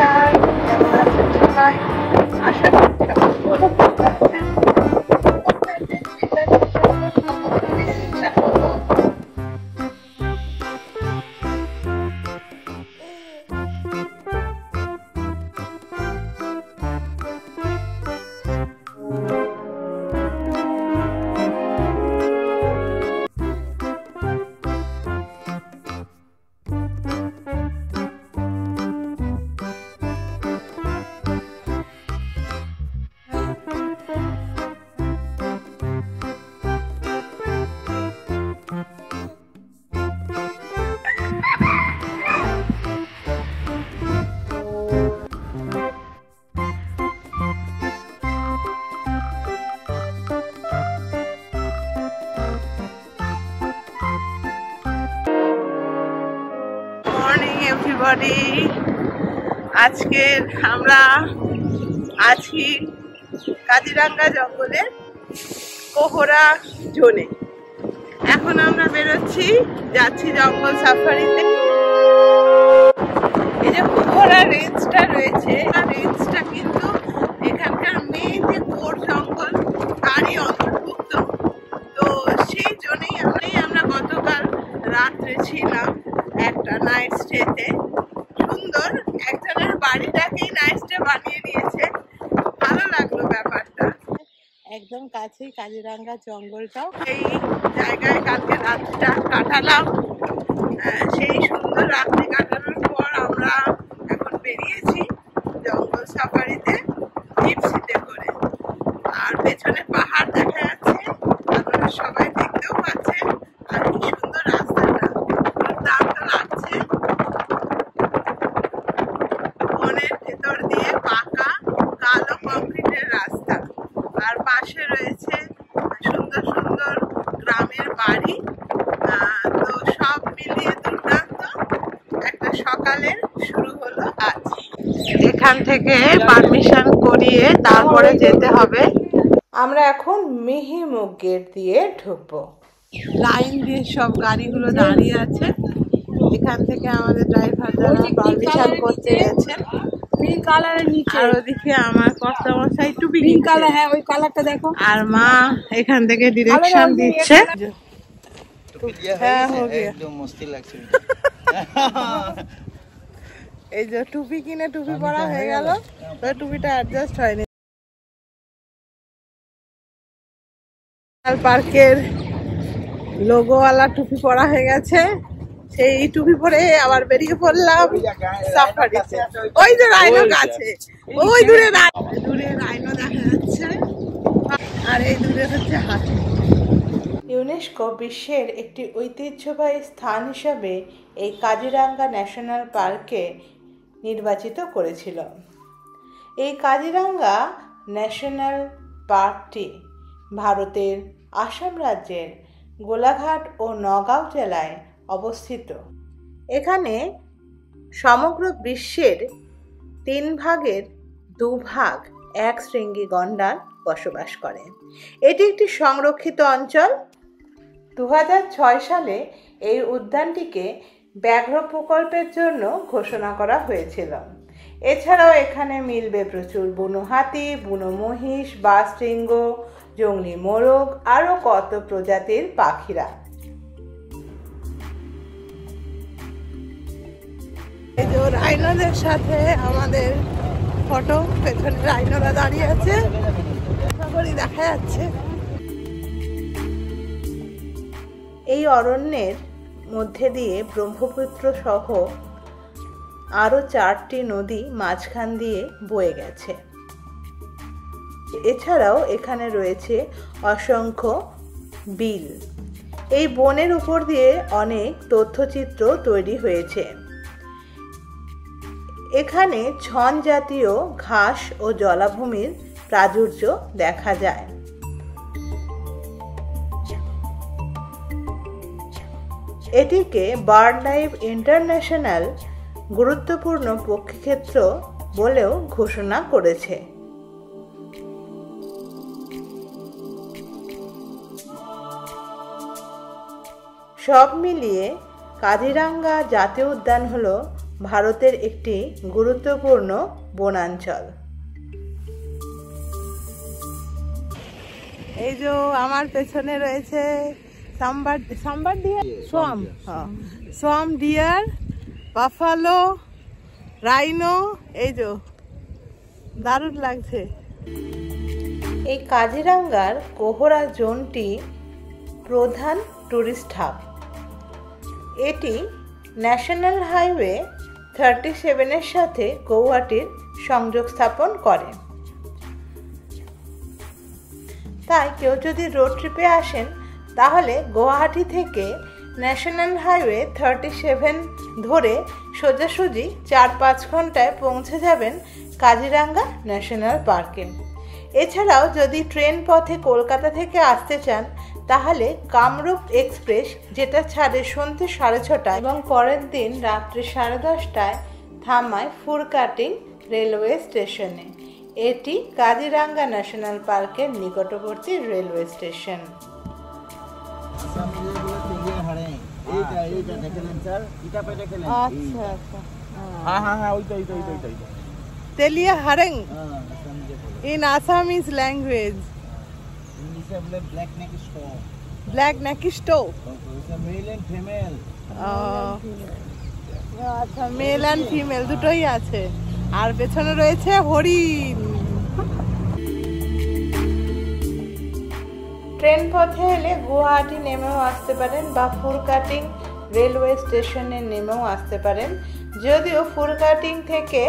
নমস্কার, কেমন আছেন সবাই? আশা করছি ভালো আছেন। মর্নিং এভরিবডি, আজকে আমরা আছি কাজিরাঙ্গা জঙ্গলের কোহরা জোনে। এখন আমরা বেরোচ্ছি, যাচ্ছি জঙ্গল সাফারিতে। এই যে কোহরা রেঞ্জটা রয়েছে, রেঞ্জটা কিন্তু এখানকার মেন যে কোর জঙ্গল তারই অন্তর্ভুক্ত। তো সেই জন্যই আমরা গতকাল রাত্রে ছিলাম একটা নাইট স্টেতে। সুন্দর, একজনের বাড়িটাকেই নাইট স্টে বানিয়ে দিয়েছে, ভালো লাগলো ব্যাপারটা। একদম কাছেই কাজিরাঙ্গা জঙ্গলটাও, এই জায়গায় কালকে রাত্রিটা কাটালাম। সেই সুন্দর রাত্রি কাটানোর পর আমরা এখন বেরিয়েছি জঙ্গল সাফারিতে জিপসিতে করে। আর পেছনে পাহাড় দেখা যাচ্ছে, আপনারা সবাই দেখতেও পাচ্ছেন। আর কি সুন্দর রাস্তাটা, দারুণ লাগছে। বনের ভেতর দিয়ে পাকা কালো কংক্রিটের রাস্তা, আর পাশে রয়েছে সুন্দর সুন্দর গ্রামের বাড়ি। তো সব মিলিয়ে দুর্দান্ত একটা সকালের শুরু হলো আজ। এখান থেকে পারমিশন করিয়ে তারপরে যেতে হবে। আমরা এখন মিহিমুখ গেট দিয়ে ঢুকবো। লাইন দিয়ে সব গাড়িগুলো দাঁড়িয়ে আছে। এখান থেকে আমাদের ড্রাইভার যারা পারমিশন করতে গেছেন। পিঙ্ক কালারের নিচে, আর ওদিকে আমার কর্তামশাই টুপি পিঙ্ক কালার, হ্যাঁ ওই কালারটা দেখো। আর মা এখান থেকে ডিরেকশন দিচ্ছে। হ্যাঁ, একদম মস্তি লাগছে। এই যে টুপি কিনে টুপি পরা হয়ে গেল, তো টুপিটা অ্যাডজাস্ট হয়নি। পার্কের লোগোওয়ালা টুপি পরা হয়ে গেছে, সেই টুপি পরে আবার বেরিয়ে পড়লাম সাফারিতে। ওই যে রাইনো গাছে, ওই দূরে দূরে রাইনো দেখা যাচ্ছে, আর এই দূরে হচ্ছে হাতি। ইউনেস্কো বিশ্বের একটি ঐতিহ্যবাহী স্থান হিসাবে এই কাজিরাঙ্গা ন্যাশনাল পার্কে নির্বাচিত করেছিল। এই কাজিরাঙ্গা ন্যাশনাল পার্কটি ভারতের আসাম রাজ্যের গোলাঘাট ও নগাঁও জেলায় অবস্থিত। এখানে সমগ্র বিশ্বের 3 ভাগের 2 ভাগ এক শৃঙ্গী গন্ডার বসবাস করে। এটি একটি সংরক্ষিত অঞ্চল। 2006 সালে এই উদ্যানটিকে ব্যাঘ্র প্রকল্পের জন্য ঘোষণা করা হয়েছিল। এছাড়াও এখানে মিলবে প্রচুর বুনো হাতি, বুনো মহিষ, বাজশৃঙ্গ, জংলি মোরগ, আরও কত প্রজাতির পাখিরা। এই যে রাইনোদের সাথে আমাদের ফটো, পেছনে রাইনোরা দাঁড়িয়ে আছে, দেখা যাচ্ছে। এই অরণ্যের মধ্যে দিয়ে ব্রহ্মপুত্র সহ আরও 4টি নদী মাঝখান দিয়ে বয়ে গেছে। এছাড়াও এখানে রয়েছে অসংখ্য বিল। এই বনের উপর দিয়ে অনেক তথ্যচিত্র তৈরি হয়েছে। এখানে ছন জাতীয় ঘাস ও জলাভূমির প্রাচুর্য দেখা যায়। এটিকে বার্ড লাইফ ইন্টারন্যাশনাল গুরুত্বপূর্ণ পক্ষীক্ষেত্র বলেও ঘোষণা করেছে। সব মিলিয়ে কাজিরাঙ্গা জাতীয় উদ্যান হল ভারতের একটি গুরুত্বপূর্ণ বনাঞ্চল। এই যে আমার পেছনে রয়েছে sambar deer, swamp deer, buffalo, rhino. এই যে দারুণ লাগছে। এই কাজিরাঙ্গার কোহরা জোনটি প্রধান টুরিস্ট হাব। এটি ন্যাশনাল হাইওয়ে 37-এর সাথে গৌহাটির সংযোগ স্থাপন করে। তাই কেউ যদি রোড ট্রিপে আসেন তাহলে গুয়াহাটি থেকে ন্যাশনাল হাইওয়ে 37 ধরে সোজাসুজি 4-5 ঘন্টায় পৌঁছে যাবেন কাজিরাঙ্গা ন্যাশনাল পার্কে। এছাড়াও যদি ট্রেন পথে কলকাতা থেকে আসতে চান তাহলে কামরূপ এক্সপ্রেস, যেটা ছাড়ে সন্ধ্যে 6:30 এবং পরের দিন রাত্রি 10:30টায় থামায় ফুরকাটিং রেলওয়ে স্টেশনে। এটি কাজিরাঙ্গা ন্যাশনাল পার্কের নিকটবর্তী রেলওয়ে স্টেশন। তেলিয়া হারেং in Assamese language. Black Nakisto. Male and female. আচ্ছা, মেল অ্যান্ড ফিমেল দুটোই আছে। আর পেছনে রয়েছে হরিণ। ট্রেন পথে এলে গুয়াহাটি নেমেও আসতে পারেন বা ফুরকাটিং রেলওয়ে স্টেশনে নেমেও আসতে পারেন। যদিও ফুরকাটিং থেকে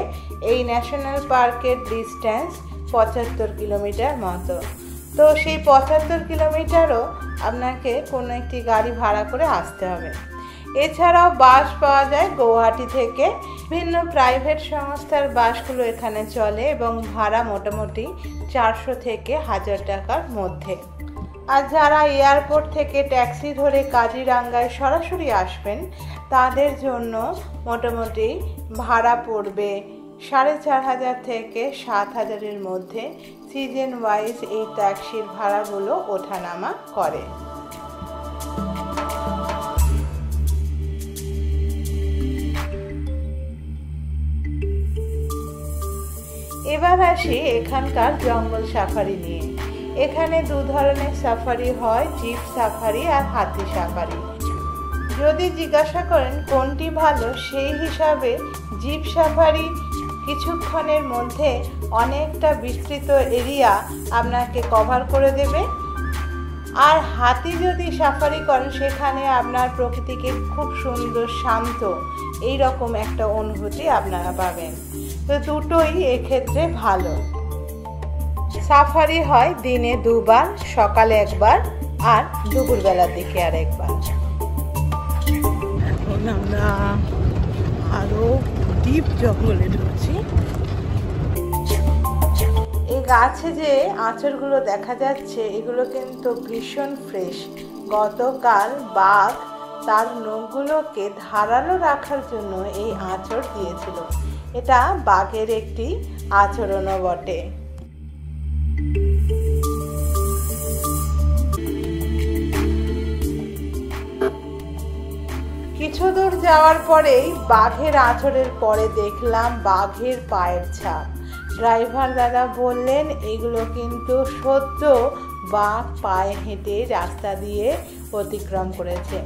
এই ন্যাশনাল পার্কের ডিস্টেন্স 75 কিলোমিটার মতো। তো সেই 75 কিলোমিটারও আপনাকে কোনো একটি গাড়ি ভাড়া করে আসতে হবে। এছাড়াও বাস পাওয়া যায় গুয়াহাটি থেকে। বিভিন্ন প্রাইভেট সংস্থার বাসগুলো এখানে চলে এবং ভাড়া মোটামুটি 400 থেকে 1000 টাকার মধ্যে। আর যারা এয়ারপোর্ট থেকে ট্যাক্সি ধরে কাজিরাঙ্গায় সরাসরি আসবেন তাদের জন্য মোটামুটি ভাড়া পড়বে 4500 থেকে 7000-এর মধ্যে। সিজন ওয়াইজ এই ট্যাক্সির ভাড়াগুলো ওঠানামা করে। এবার আসি এখানকার জঙ্গল সাফারি নিয়ে। এখানে 2 ধরনের সাফারি হয়, জিপ সাফারি আর হাতি সাফারি। যদি জিজ্ঞাসা করেন কোনটি ভালো, সেই হিসাবে জিপ সাফারি কিছুক্ষণের মধ্যে অনেকটা বিস্তৃত এরিয়া আপনাকে কভার করে দেবে। আর হাতি যদি সাফারি করেন সেখানে আপনার প্রকৃতিকে খুব সুন্দর শান্ত এই রকম একটা অনুভূতি আপনারা পাবেন। তো দুটোই এক্ষেত্রে ভালো। সাফারি হয় দিনে 2 বার, সকালে 1 বার আর দুপুরবেলার দিকে আর 1 বার। এখন আমরা আরো ডিপ জঙ্গলে ঢুকছি। এই গাছে যে আঁচড়গুলো দেখা যাচ্ছে এগুলো কিন্তু ভীষণ ফ্রেশ। গতকাল বাঘ তার নখগুলোকে ধারালো রাখার জন্য এই আঁচড় দিয়েছিল। এটা বাঘের একটি আচরণও বটে। কিছু দূর যাওয়ার পরেই বাঘের আঁচড়ের পরে দেখলাম বাঘের পায়ের ছাপ। ড্রাইভার দাদা বললেন এগুলো কিন্তু সদ্য বাঘ পায়ে হেঁটে রাস্তা দিয়ে অতিক্রম করেছে।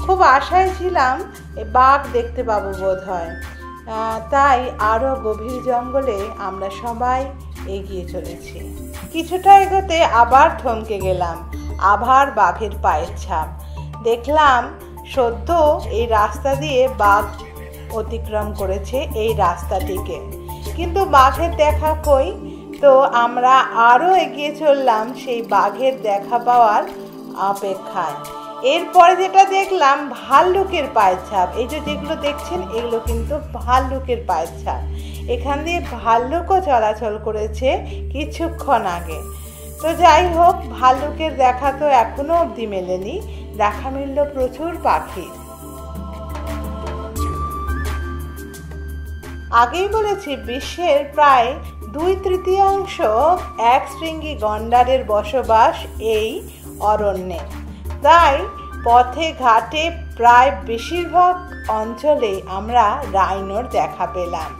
খুব আশায় ছিলাম বাঘ দেখতে পাবো বোধ হয়। তাই আরো গভীর জঙ্গলে আমরা সবাই এগিয়ে চলেছি। কিছুটা এগোতে আবার থমকে গেলাম। আবার বাঘের পায়ের ছাপ দেখলাম। সদ্য এই রাস্তা দিয়ে বাঘ অতিক্রম করেছে এই রাস্তাটিকে, কিন্তু বাঘের দেখা কই। তো আমরা আরো এগিয়ে চললাম সেই বাঘের দেখা পাওয়ার অপেক্ষায়। এরপরে যেটা দেখলাম ভাল্লুকের পায়ের ছাপ। এই যে যেগুলো দেখছেন এগুলো কিন্তু ভাল্লুকের পায়ের ছাপ। এখান দিয়ে ভাল্লুকও চলাচল করেছে কিছুক্ষণ আগে। তো যাই হোক, ভাল্লুকের দেখা তো এখনো অবধি মেলেনি, দেখা মিলল প্রচুর পাখির। আগেই বলেছি বিশ্বের প্রায় 2/3 একশৃঙ্গী গন্ডারের বসবাস এই অরণ্যে। তাই পথে ঘাটে প্রায় বেশিরভাগ অঞ্চলে আমরা রাইনোর দেখা পেলাম।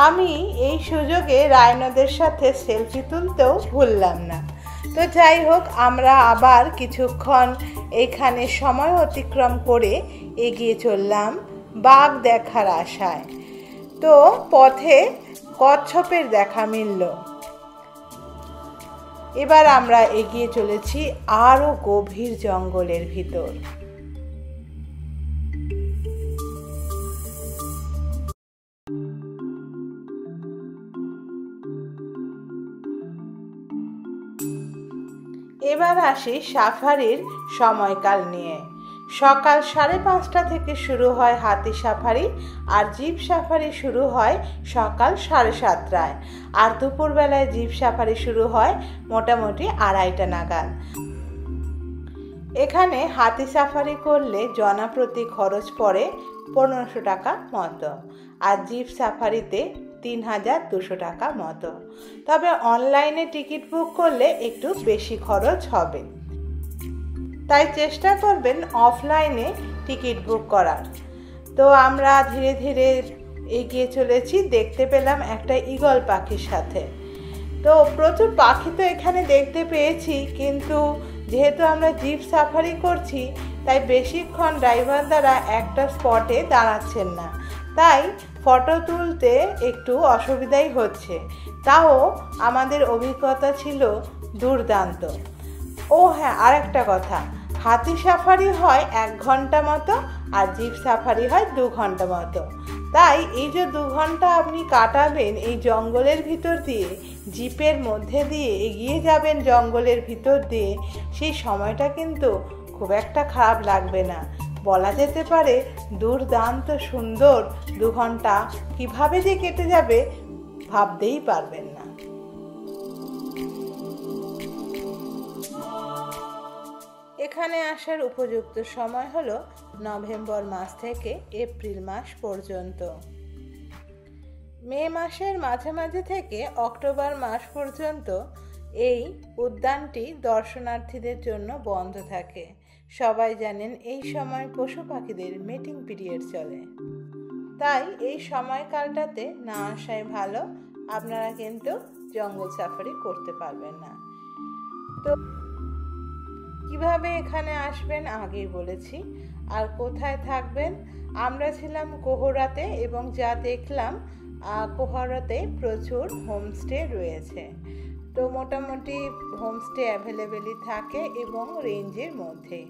আমি এই সুযোগে রাইনোদের সাথে সেলফি তুলতেও ভুললাম না। তো যাই হোক, আমরা আবার কিছুক্ষণ এখানে সময় অতিক্রম করে এগিয়ে চললাম বাঘ দেখার আশায়। তো পথে কচ্ছপের দেখা মিলল। এবার আমরা এগিয়ে চলেছি আরো গভীর জঙ্গলের ভিতর। এবার আসি সাফারির সময়কাল নিয়ে। সকাল 5:30 থেকে শুরু হয় হাতি সাফারি, আর জিপ সাফারি শুরু হয় সকাল 7:30টায়, আর দুপুরবেলায় জিপ সাফারি শুরু হয় মোটামুটি 2:30টা নাগাদ। এখানে হাতি সাফারি করলে জনপ্রতি খরচ পড়ে 1500 টাকা মতো, আর জিপ সাফারিতে 3200 টাকা মতো। তবে অনলাইনে টিকিট বুক করলে একটু বেশি খরচ হবে, তাই চেষ্টা করবেন অফলাইনে টিকিট বুক করার। তো আমরা ধীরে ধীরে এগিয়ে চলেছি। দেখতে পেলাম একটা ঈগল পাখির সাথে। তো প্রচুর পাখি তো এখানে দেখতে পেয়েছি, কিন্তু যেহেতু আমরা জিপ সাফারি করছি তাই বেশিক্ষণ ড্রাইভার দ্বারা একটা স্পটে দাঁড়াচ্ছেন না, তাই ফটো তুলতে একটু অসুবিধাই হচ্ছে। তাও আমাদের অভিজ্ঞতা ছিল দুর্দান্ত। ও হ্যাঁ, আরেকটা কথা, হাতি সাফারি হয় 1 ঘন্টা মতো, আর জিপ সাফারি হয় 2 ঘন্টা মতো। তাই এই যে 2 ঘন্টা আপনি কাটাবেন এই জঙ্গলের ভিতর দিয়ে, জিপের মধ্যে দিয়ে এগিয়ে যাবেন জঙ্গলের ভিতর দিয়ে, সেই সময়টা কিন্তু খুব একটা খারাপ লাগবে না। বলা যেতে পারে দুর্দান্ত সুন্দর 2 ঘন্টা কিভাবে যে কেটে যাবে ভাবতেই পারবেন না। এখানে আসার উপযুক্ত সময় হলো নভেম্বর মাস থেকে এপ্রিল মাস পর্যন্ত। মে মাসের মাঝামাঝি থেকে অক্টোবর মাস পর্যন্ত এই উদ্যানটি দর্শনার্থীদের জন্য বন্ধ থাকে। সবাই জানেন এই সময় পশু পাখিদের মিটিং পিরিয়ড চলে, তাই এই সময়কালটাতে না আসাই ভালো। আপনারা কিন্তু জঙ্গল সাফারি করতে পারবেন না। তো কিভাবে এখানে আসবেন আগেই বলেছি। আর কোথায় থাকবেন, আমরা ছিলাম কোহরাতে, এবং যা দেখলাম কোহরাতে প্রচুর হোমস্টে রয়েছে। তো মোটামুটি হোমস্টে অ্যাভেলেবেলই থাকে এবং রেঞ্জের মধ্যে।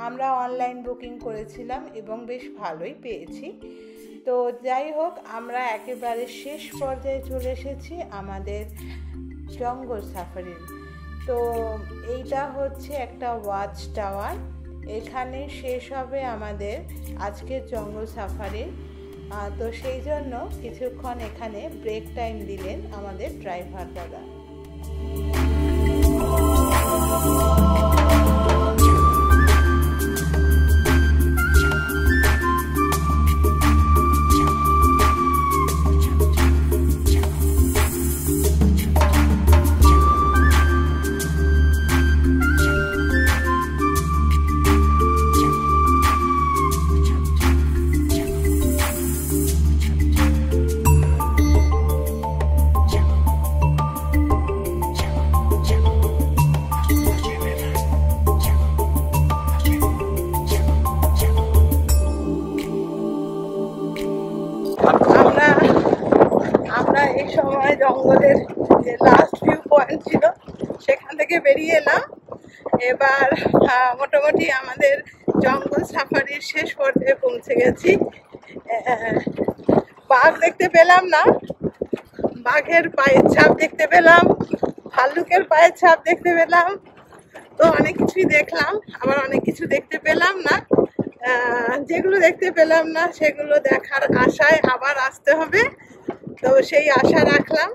আমরা অনলাইন বুকিং করেছিলাম এবং বেশ ভালোই পেয়েছি। তো যাই হোক, আমরা একেবারে শেষ পর্যায়ে চলে এসেছি আমাদের জঙ্গল সাফারির। তো এইটা হচ্ছে একটা ওয়াচ টাওয়ার। এখানে শেষ হবে আমাদের আজকের জঙ্গল সাফারির। তো সেই জন্য কিছুক্ষণ এখানে ব্রেক টাইম দিলেন আমাদের ড্রাইভার দাদা। আমরা এই সময় জঙ্গলের যে লাস্ট ভিউ পয়েন্ট ছিল সেখান থেকে বেরিয়ে এলাম। এবার মোটামুটি আমাদের জঙ্গল সাফারির শেষ পর্যায়ে পৌঁছে গেছি। বাঘ দেখতে পেলাম না, বাঘের পায়ের ছাপ দেখতে পেলাম, ভাল্লুকের পায়ের ছাপ দেখতে পেলাম। তো অনেক কিছুই দেখলাম, আবার অনেক কিছু দেখতে পেলাম না। যেগুলো দেখতে পেলাম না সেগুলো দেখার আশায় আবার আসতে হবে। তো সেই আশা রাখলাম।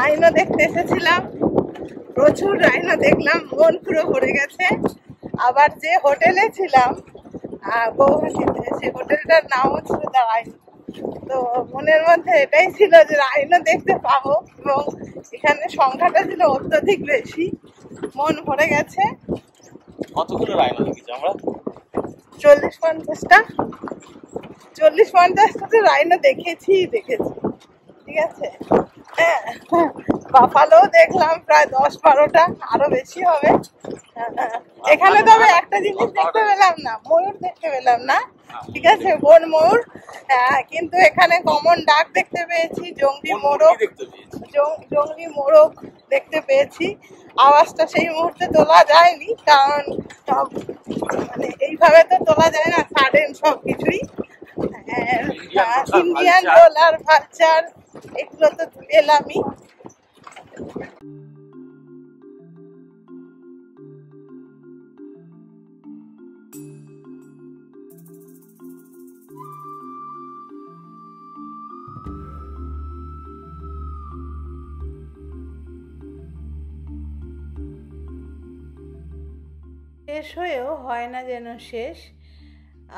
রাইনো দেখতে এসেছিলাম, প্রচুর রাইনো দেখলাম, মন পুরো ভরে গেছে। আবার যে হোটেলে ছিলাম গৌহাটিতে, সেই হোটেলটার নামও ছিল দ্য রাইনো। তো মনের মধ্যে এটাই ছিল যে রাইনো দেখতে পাবো, এবং এখানে সংখ্যাটা ছিল অত্যধিক বেশি, মন ভরে গেছে। কতগুলো রাইনো দেখেছি আমরা? 40-50টা তো রাইনো দেখেছি। ঠিক আছে, হ্যাঁ, বাফালো দেখলাম প্রায় 10-12টা, আরো বেশি হবে। এখানে তবে একটা জিনিস দেখতে পেলাম না, ময়ূর দেখতে পেলাম না। ঠিক আছে, বন ময়ূর, কিন্তু এখানে কমন ডাক দেখতে পেয়েছি, জংলি মোরগ দেখতে পেয়েছি। আওয়াজটা সেই মুহূর্তে তোলা যায়নি, কারণ মানে এইভাবে তো তোলা যায় না, সাডেন সবকিছুই। ইন্ডিয়ান রোলার ভালচার এগুলো তো পেলামই। শেষ হয়েও হয় না যেন শেষ,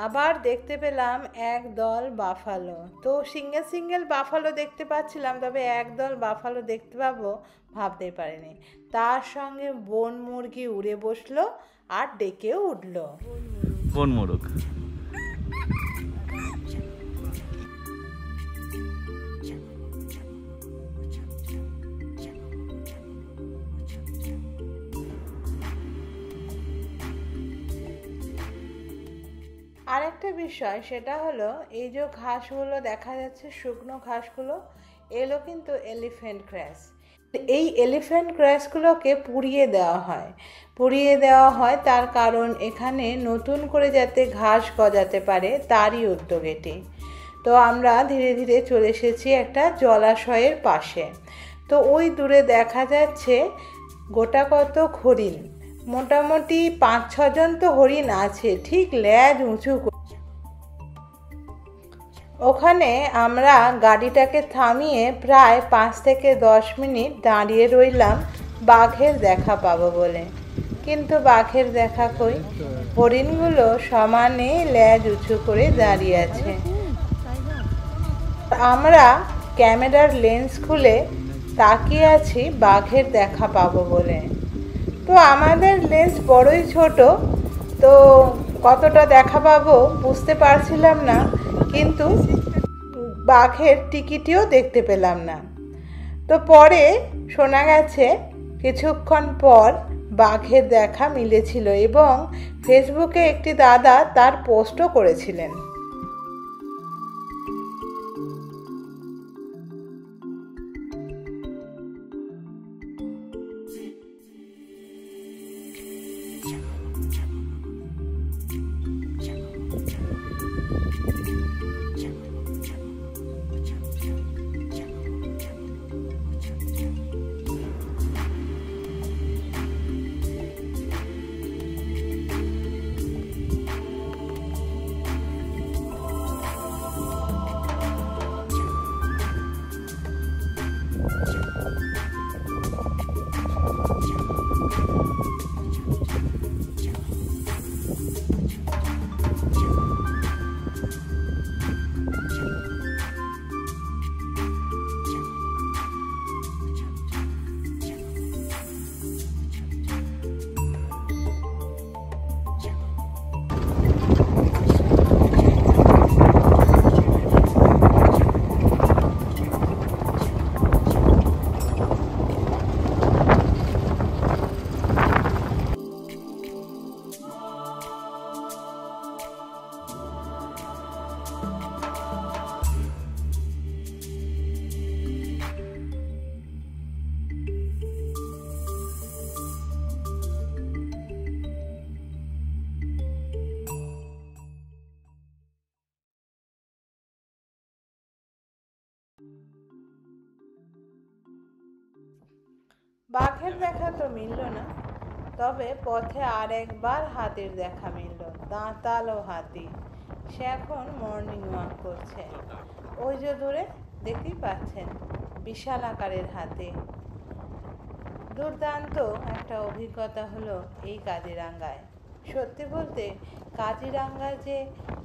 আবার দেখতে পেলাম একদল বাফালো। তো সিঙ্গেল বাফালো দেখতে পাচ্ছিলাম, তবে একদল বাফালো দেখতে পাবো ভাবতে পারিনি। তার সঙ্গে বন মুরগি উড়ে বসলো আর ডেকেও উঠলো। বন মোরগ। আরেকটা বিষয়, সেটা হলো এই যে ঘাসগুলো দেখা যাচ্ছে, শুকনো ঘাসগুলো, এগুলো কিন্তু এলিফ্যান্ট গ্রাস। এই এলিফ্যান্ট গ্রাসগুলোকে পুড়িয়ে দেওয়া হয় তার কারণ এখানে নতুন করে যাতে ঘাস গজাতে পারে, তারই উদ্যোগ এটি। তো আমরা ধীরে ধীরে চলে এসেছি একটা জলাশয়ের পাশে। তো ওই দূরে দেখা যাচ্ছে গোটা কত হরিণ, মোটামুটি 5-6 জন তো হরিণ আছে, ঠিক লেজ উঁচু। ওখানে আমরা গাড়িটাকে থামিয়ে প্রায় 5 থেকে 10 মিনিট দাঁড়িয়ে রইলাম বাঘের দেখা পাবো বলে, কিন্তু বাঘের দেখা কই। হরিণগুলো সমানে লেজ উঁচু করে দাঁড়িয়ে আছে। আমরা ক্যামেরার লেন্স খুলে তাকিয়ে আছি বাঘের দেখা পাবো বলে। তো আমাদের লেন্স বড়ই ছোট, তো কতটা দেখা পাবো বুঝতে পারছিলাম না, কিন্তু বাঘের টিকিটিও দেখতে পেলাম না। তো পরে শোনা গেছে কিছুক্ষণ পর বাঘের দেখা মিলেছিল, এবং ফেসবুকে একটি দাদা তার পোস্টও করেছিলেন। বাঘের দেখা তো মিলল না, তবে পথে আর একবার হাতির দেখা মিলল, দাঁতালো হাতি। সে এখন মর্নিং ওয়াক করছে। ওই যে দূরে দেখতেই পাচ্ছেন বিশাল আকারের হাতি। দুর্দান্ত একটা অভিজ্ঞতা হলো এই কাজিরাঙ্গায়। সত্যি বলতে কাজিরাঙ্গায় যে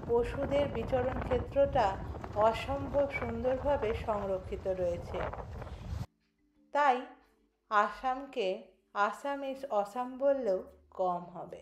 পশুদের বিচরণ ক্ষেত্রটা অসম্ভব সুন্দরভাবে সংরক্ষিত রয়েছে। তাই আসামকে আসাম ইজ অসাম বললেও কম হবে।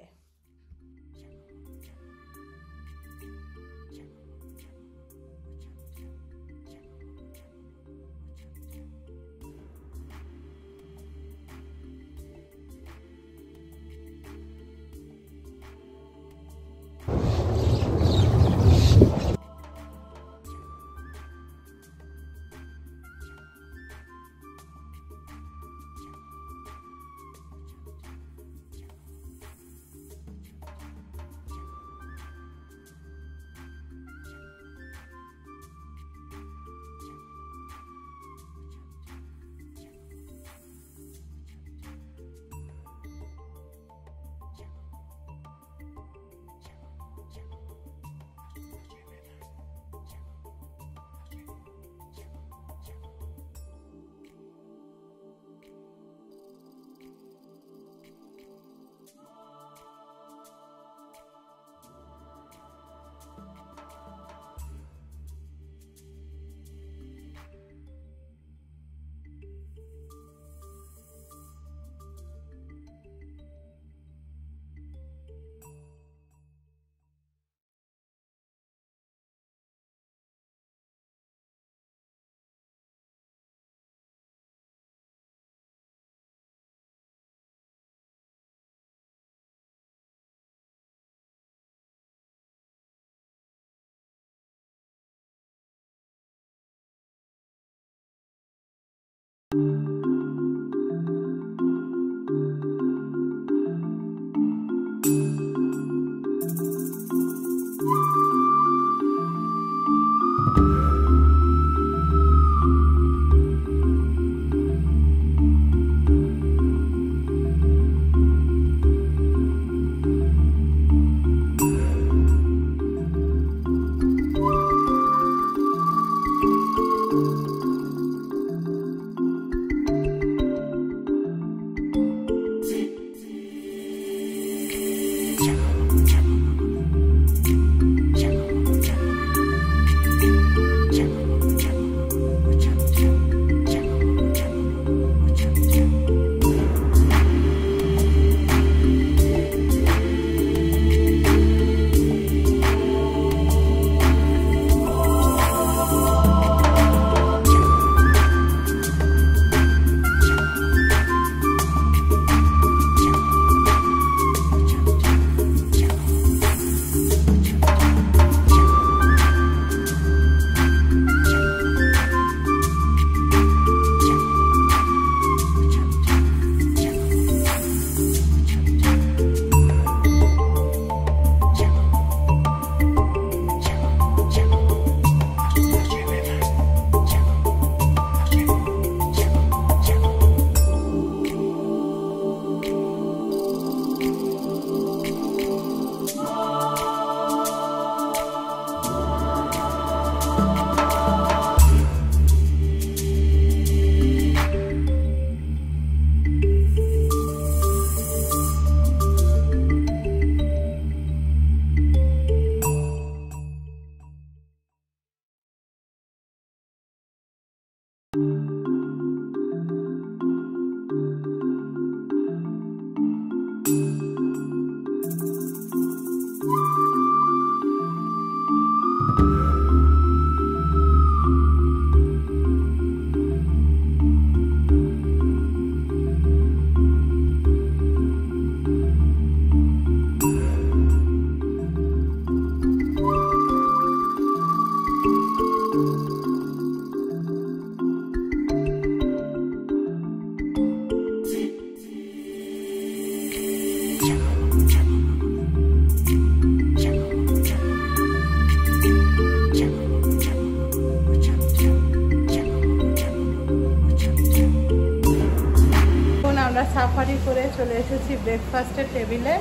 সাফারি করে চলে এসেছি ব্রেকফাস্টের টেবিলে।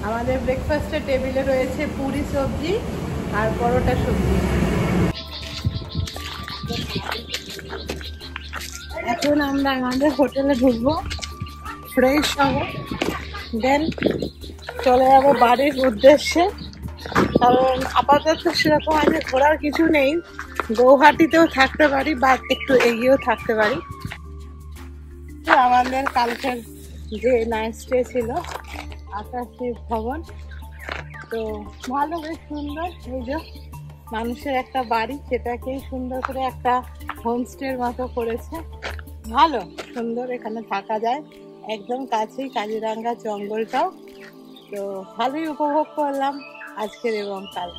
আমাদের ব্রেকফাস্টের টেবিলে রয়েছে পুরি সবজি আর পরোটা সবজি। এখন আমরা আমাদের হোটেলে ঢুকবো। ফ্রেশ হবো, দেন চলে যাবো বাড়ির উদ্দেশ্যে। কারণ আপাতত সেরকম আগে ঘোরার কিছু নেই, গৌহাটিতেও থাকতে পারি বা একটু এগিয়েও থাকতে পারি। তো আমাদের কালকের যে নাইট স্টে ছিল আকাশদ্বীপ ভবন, তো ভালো, বেশ সুন্দর। এই যে মানুষের একটা বাড়ি, সেটাকেই সুন্দর করে একটা হোমস্টের মতো করেছে, ভালো সুন্দর, এখানে থাকা যায়। একদম কাছেই কাজিরাঙ্গা জঙ্গলটাও, তো ভালোই উপভোগ করলাম আজকের এবং কাল।